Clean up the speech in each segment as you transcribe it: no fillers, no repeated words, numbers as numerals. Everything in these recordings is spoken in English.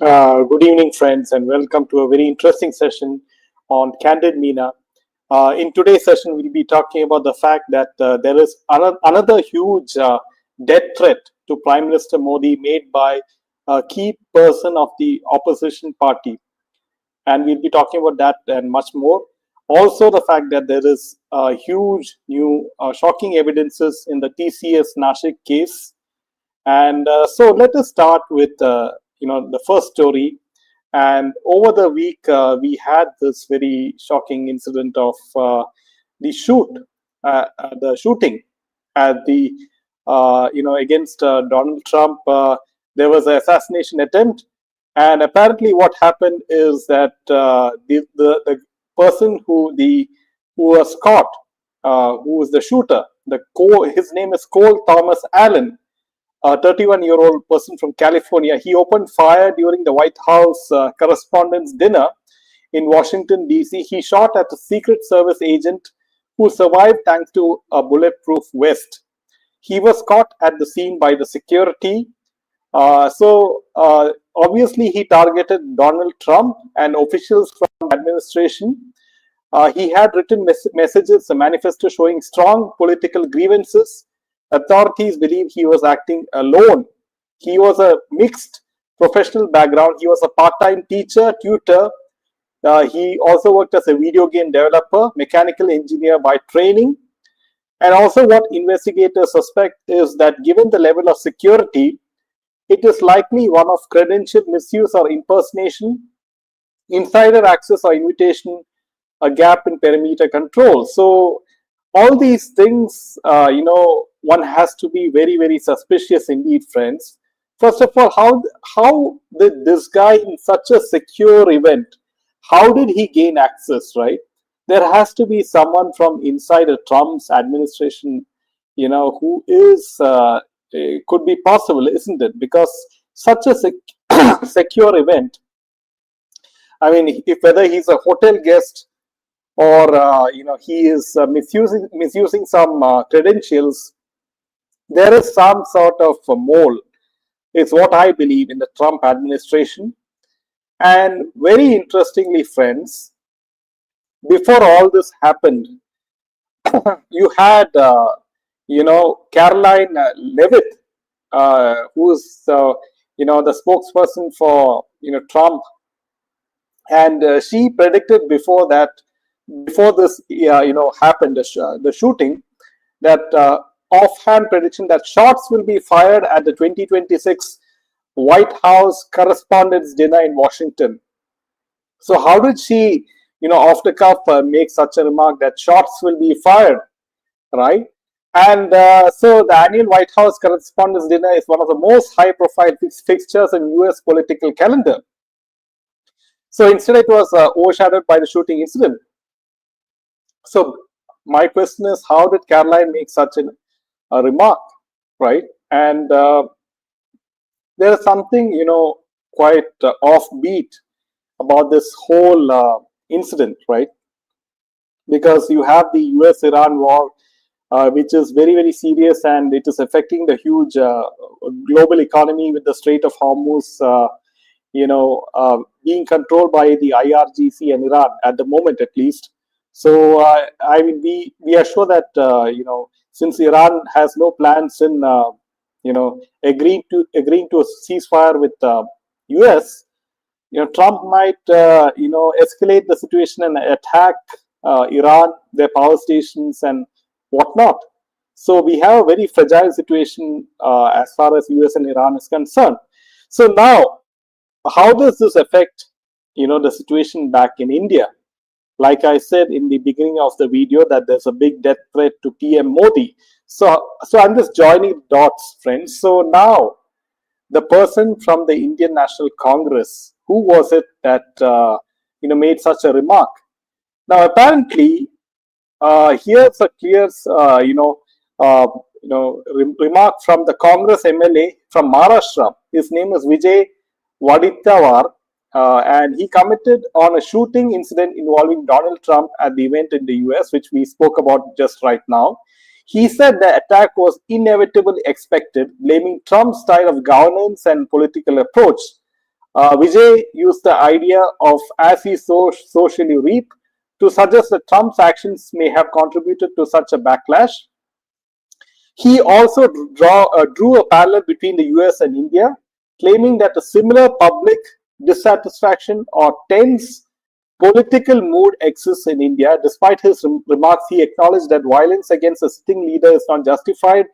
Good evening, friends, and welcome to a very interesting session on Candid Meena. In today's session, we'll be talking about the fact that there is another huge death threat to Prime Minister Modi made by a key person of the opposition party. And we'll be talking about that and much more. Also, the fact that there is huge new shocking evidences in the TCS Nashik case. And so let us start with the first story. And over the week, we had this very shocking incident of the shooting at the against Donald Trump. There was an assassination attempt, and apparently, what happened is that the person who was caught, who was the shooter, his name is Cole Thomas Allen, a 31-year-old person from California. He opened fire during the White House Correspondents' Dinner in Washington, D.C. He shot at a Secret Service agent who survived thanks to a bulletproof vest. He was caught at the scene by the security. Obviously, he targeted Donald Trump and officials from the administration. He had written messages, a manifesto showing strong political grievances. Authorities believe he was acting alone. He was a mixed professional background. He was a part-time teacher, tutor. He also worked as a video game developer, mechanical engineer by training. And also what investigators suspect is that given the level of security, it is likely one of credential misuse or impersonation, insider access or invitation, a gap in perimeter control. So all these things, one has to be very, very suspicious indeed, friends. First of all, how did this guy in such a secure event, how did he gain access, right? There has to be someone from inside a Trump's administration, who is, could be possible, isn't it? Because such a secure event, I mean, whether he's a hotel guest or he is misusing some credentials, there is some sort of a mole. It's what I believe in the Trump administration. And very interestingly, friends, before all this happened, you had Caroline Levitt, who's the spokesperson for Trump, and she predicted before this happened, the shooting, that offhand prediction that shots will be fired at the 2026 White House Correspondents' Dinner in Washington. So how did she, off the cuff, make such a remark that shots will be fired, right? And so the annual White House Correspondents' Dinner is one of the most high-profile fixtures in U.S. political calendar. So instead, it was overshadowed by the shooting incident. So my question is, how did Caroline make such a remark, right? And there is something, quite offbeat about this whole incident, right? Because you have the US-Iran war, which is very, very serious, and it is affecting the huge global economy with the Strait of Hormuz, being controlled by the IRGC and Iran at the moment, at least. So I mean, we are sure that since Iran has no plans in agreeing to a ceasefire with US, Trump might escalate the situation and attack Iran, their power stations and whatnot. So we have a very fragile situation as far as US and Iran is concerned. So now, how does this affect the situation back in India? Like I said in the beginning of the video, that there's a big death threat to PM Modi. So I'm just joining dots, friends. So now, the person from the Indian National Congress, who was it that made such a remark? Now, apparently, here's a clear remark from the Congress MLA from Maharashtra. His name is Vijay Waditawar. And he commented on a shooting incident involving Donald Trump at the event in the US, which we spoke about just right now. He said the attack was inevitably expected, blaming Trump's style of governance and political approach. Vijay used the idea of as he sows, so shall you reap to suggest that Trump's actions may have contributed to such a backlash. He also drew a parallel between the US and India, claiming that a similar public dissatisfaction or tense political mood exists in India. Despite his remarks, he acknowledged that violence against a sitting leader is not justified.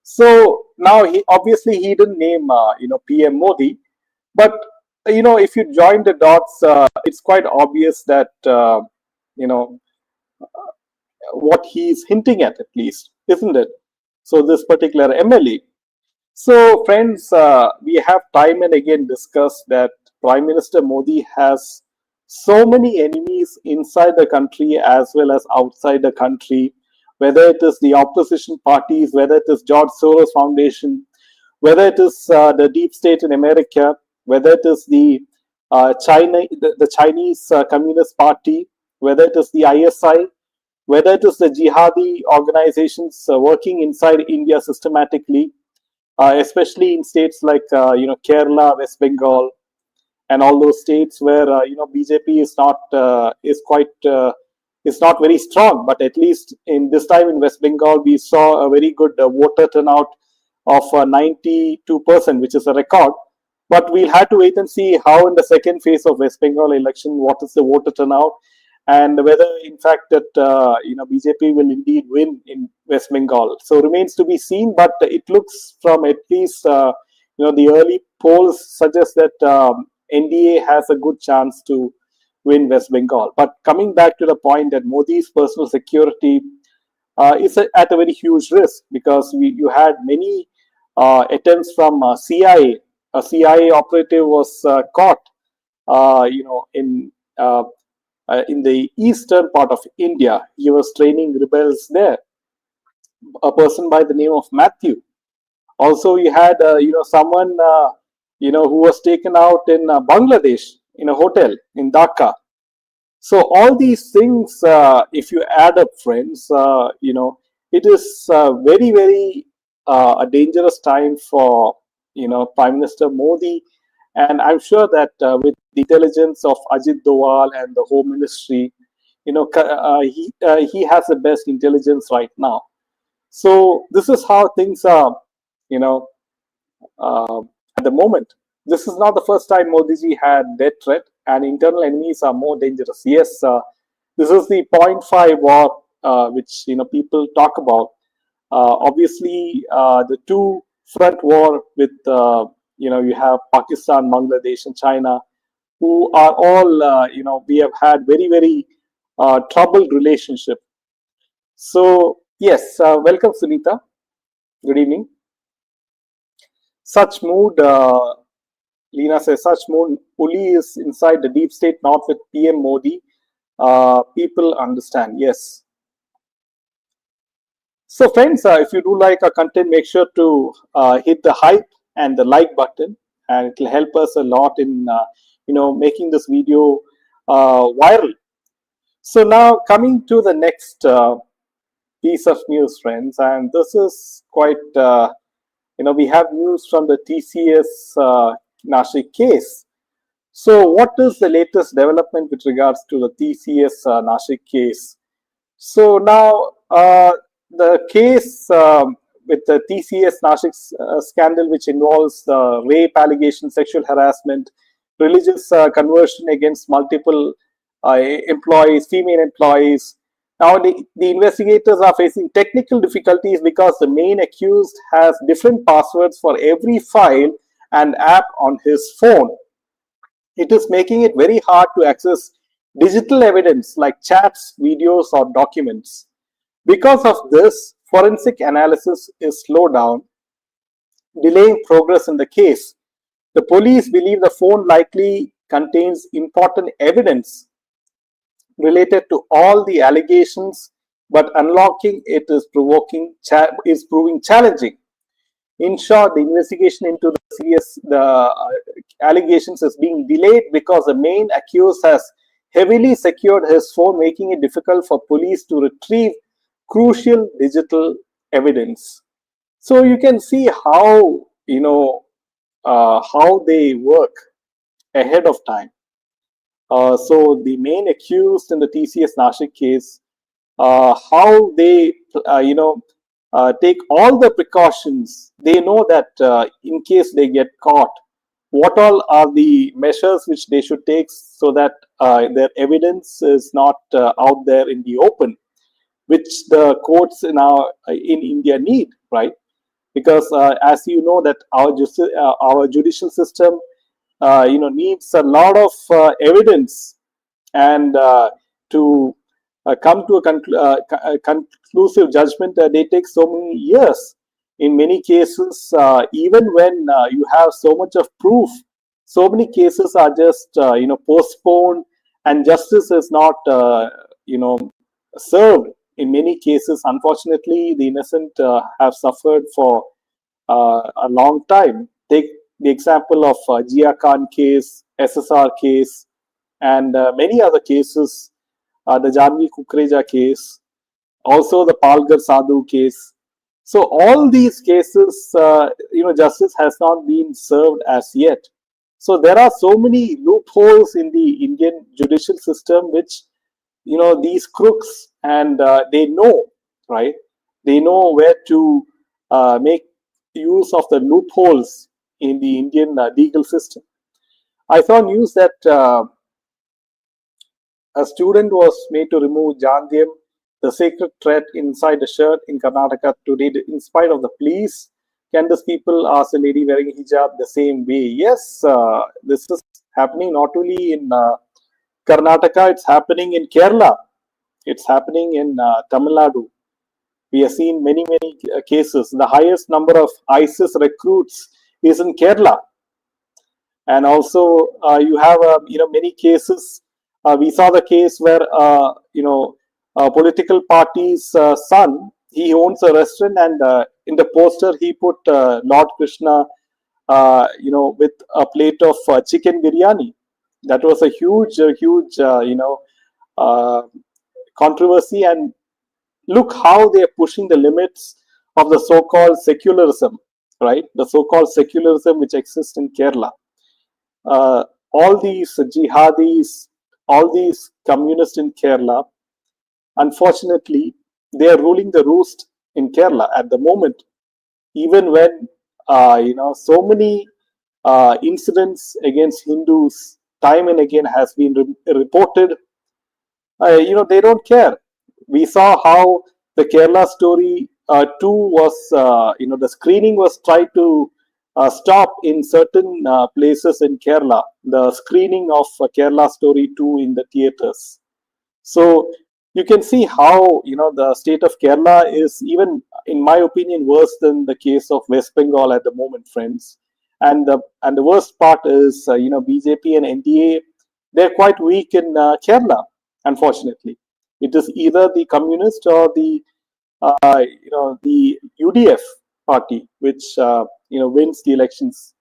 So now he obviously he didn't name PM Modi, but if you join the dots, it's quite obvious that you know what he's hinting at least, isn't it? So this particular MLA. So friends, we have time and again discussed that Prime Minister Modi has so many enemies inside the country as well as outside the country, whether it is the opposition parties, whether it is George Soros Foundation, whether it is the deep state in America, whether it is the the Chinese Communist Party, whether it is the ISI, whether it is the jihadi organizations working inside India systematically, especially in states like Kerala, West Bengal, and all those states where BJP is not very strong. But at least in this time in West Bengal, we saw a very good voter turnout of 92%, which is a record. But we'll have to wait and see how in the second phase of West Bengal election, what is the voter turnout, and whether in fact that BJP will indeed win in West Bengal. So remains to be seen, but it looks from at least the early polls suggest that NDA has a good chance to win West Bengal. But coming back to the point that Modi's personal security is at a very huge risk, because you had many attempts from CIA. A CIA operative was caught, in the eastern part of India. He was training rebels there. A person by the name of Matthew. Also, you had someone who was taken out in Bangladesh in a hotel in Dhaka. So all these things, if you add up, friends, it is very, very a dangerous time for Prime Minister Modi, and I'm sure that with the intelligence of Ajit Doval and the Home Ministry, he has the best intelligence right now. So this is how things are, you know, uh, at the moment. This is not the first time Modi ji had death threat, and internal enemies are more dangerous. Yes, this is the point 0.5 war, which people talk about. Obviously, the two front war with you have Pakistan, Bangladesh, and China, who are all we have had very, very troubled relationship. So yes, welcome Sunita. Good evening. Such mood, Lena says, such mood only is inside the deep state, not with PM Modi. People understand. Yes. So friends, if you do like our content, make sure to hit the hype and the like button, and it will help us a lot in making this video viral. So now coming to the next piece of news, friends, and this is quite we have news from the TCS Nashik case. So what is the latest development with regards to the TCS Nashik case? So now the case with the TCS Nashik scandal, which involves rape allegations, sexual harassment, religious conversion against multiple employees, female employees. Now the investigators are facing technical difficulties because the main accused has different passwords for every file and app on his phone. It is making it very hard to access digital evidence like chats, videos, or documents. Because of this, forensic analysis is slowed down, delaying progress in the case. The police believe the phone likely contains important evidence related to all the allegations, but unlocking it is proving challenging. In short, the investigation into the allegations is being delayed because the main accused has heavily secured his phone, making it difficult for police to retrieve crucial digital evidence. So you can see how how they work. ahead of time. So the main accused in the TCS Nashik case, how they, take all the precautions. They know that in case they get caught, what all are the measures which they should take so that their evidence is not out there in the open, which the courts in India need, right? Because as you know that our judicial system, needs a lot of evidence, and to come to a conclusive judgment, they take so many years. In many cases, even when you have so much of proof, so many cases are just postponed, and justice is not served. In many cases, unfortunately, the innocent have suffered for a long time. Take the example of Jia Khan case, SSR case, and many other cases, the Janvi Kukreja case, also the Palgar Sadhu case. So all these cases, justice has not been served as yet. So there are so many loopholes in the Indian judicial system, which these crooks, and they know, right? They know where to make use of the loopholes in the Indian legal system. I saw news that a student was made to remove Jandhyam, the sacred thread inside the shirt in Karnataka today, in spite of the police. Can these people ask a lady wearing hijab the same way? Yes, this is happening not only in Karnataka, it's happening in Kerala, it's happening in Tamil Nadu. We have seen many cases. The highest number of ISIS recruits is in Kerala, and also you have many cases. We saw the case where a political party's son, he owns a restaurant, and in the poster he put Lord Krishna with a plate of chicken biryani. That was a huge uh, controversy. And look how they are pushing the limits of the so-called secularism, right? The so-called secularism which exists in Kerala. uh, all these jihadis, all these communists in Kerala, unfortunately, they are ruling the roost in Kerala at the moment. Even when so many incidents against Hindus time and again has been reported, they don't care. We saw how the Kerala story 2 was, the screening was tried to stop in certain places in Kerala, the screening of Kerala story 2 in the theaters. So you can see how the state of Kerala is, even in my opinion, worse than the case of West Bengal at the moment, friends. And the worst part is BJP and NDA, they're quite weak in Kerala. Unfortunately, it is either the communist or the UDF party which wins the elections.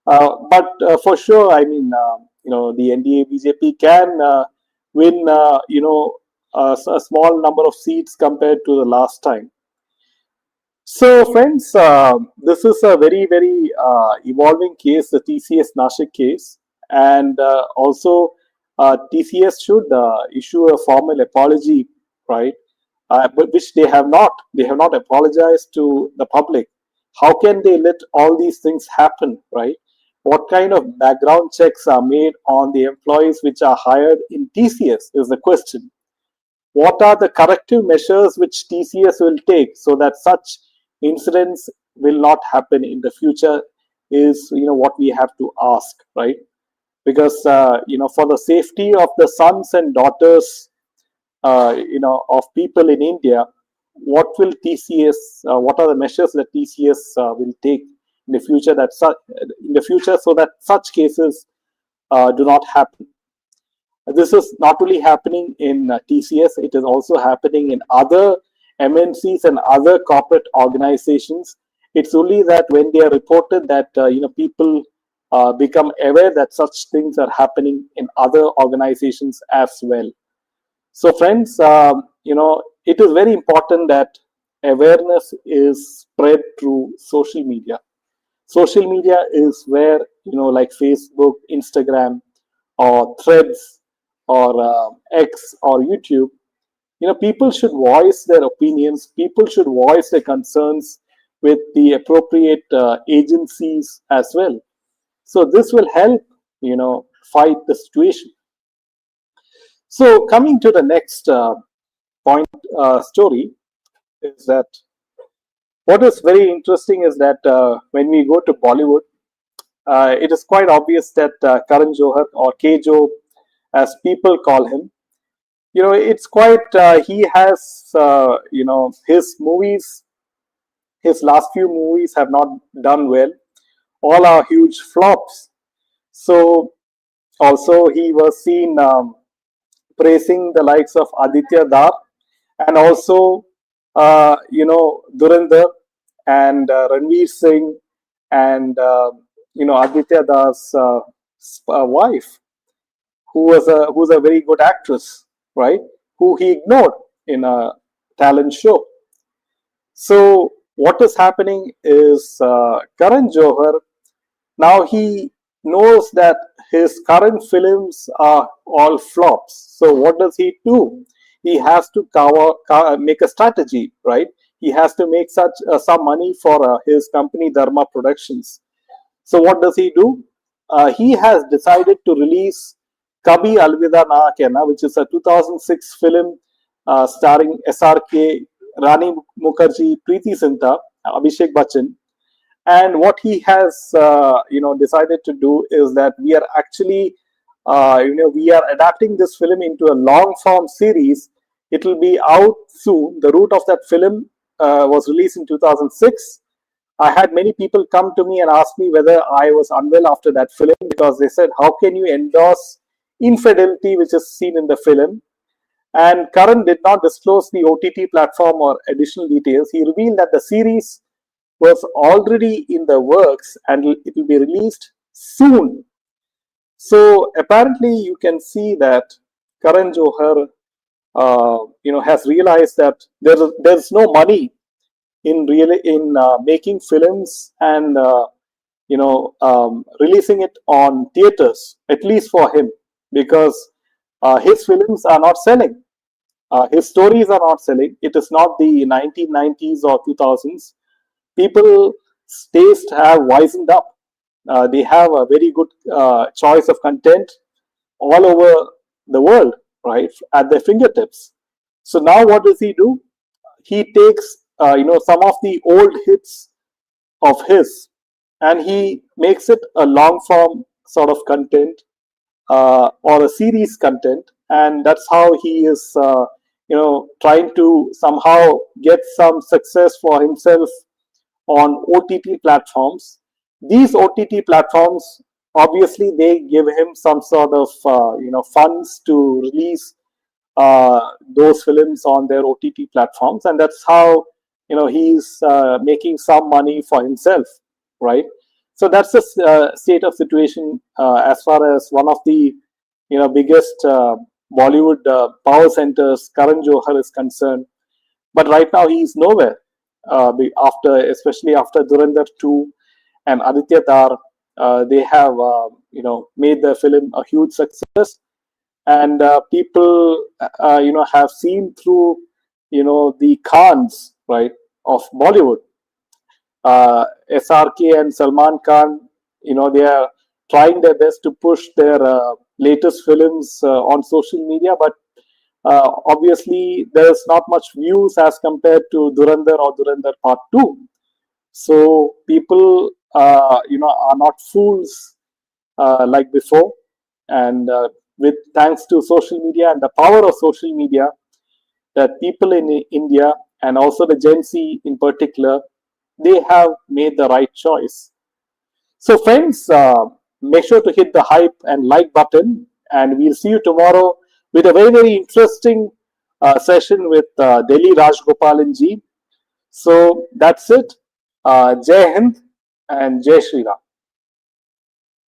But for sure, I mean, the NDA BJP can win, a small number of seats compared to the last time. So, friends, this is a very evolving case, the TCS Nashik case, and also TCS should issue a formal apology, right? But which they have not. They have not apologized to the public. How can they let all these things happen, right? What kind of background checks are made on the employees which are hired in TCS is the question. What are the corrective measures which TCS will take so that such incidents will not happen in the future is what we have to ask, right? Because for the safety of the sons and daughters of people in India, what will TCS? What are the measures that TCS will take in the future so that such cases do not happen? This is not only happening in TCS; it is also happening in other MNCs and other corporate organizations. It's only that when they are reported that people become aware that such things are happening in other organizations as well. So, friends, it is very important that awareness is spread through social media. Social media is where, like Facebook, Instagram, or Threads, or X, or YouTube, people should voice their opinions. People should voice their concerns with the appropriate agencies as well. So this will help, fight the situation. So coming to the next point story is that what is very interesting is that when we go to Bollywood, it is quite obvious that Karan Johar, or Kejo, as people call him, it's quite, he has, his movies, his last few movies have not done well. All are huge flops. So also he was seen praising the likes of Aditya Dar, and also, Dhurandhar, and Ranveer Singh, and, Aditya Dar's wife, who's a very good actress, right? Who he ignored in a talent show. So what is happening is Karan Johar, now he knows that his current films are all flops. So what does he do? He has to make a strategy, right? He has to make some money for his company Dharma Productions. So what does he do? He has decided to release Kabhi Alvida Na Kehna, which is a 2006 film starring SRK, Rani Mukherjee, Preeti Zinta, Abhishek Bachchan. And what he has, decided to do is that we are actually, we are adapting this film into a long form series. It will be out soon. The root of that film was released in 2006. I had many people come to me and ask me whether I was unwell after that film, because they said, how can you endorse infidelity which is seen in the film? And Karan did not disclose the OTT platform or additional details. He revealed that the series was already in the works and it will be released soon. So apparently you can see that Karan Johar, has realized that there's no money in making films and releasing it on theaters, at least for him, because his films are not selling. His stories are not selling. It is not the 1990s or 2000s. People's taste have wisened up. They have a very good choice of content all over the world, right, at their fingertips. So now what does he do? He takes, some of the old hits of his, and he makes it a long form sort of content, or a series content, and that's how he is, trying to somehow get some success for himself on OTT platforms. These OTT platforms, obviously, they give him some sort of funds to release those films on their OTT platforms, and that's how he's making some money for himself, right? So that's the state of situation as far as one of the biggest Bollywood power centers, Karan Johar, is concerned. But right now he is nowhere. Especially after Dhurandhar 2 and Aditya Dar, they have made the film a huge success, and people have seen through the Khans, right, of Bollywood. SRK and Salman Khan, they are trying their best to push their latest films on social media, but obviously there's not much views as compared to Dhurandhar or Dhurandhar Part 2. So people, are not fools like before. And with thanks to social media and the power of social media, that people in India and also the Gen Z in particular, they have made the right choice. So friends, make sure to hit the hype and like button, and we'll see you tomorrow with a very, very interesting session with Delhi Rajgopalan ji. So that's it. Jai Hind and Jai Shri Ram.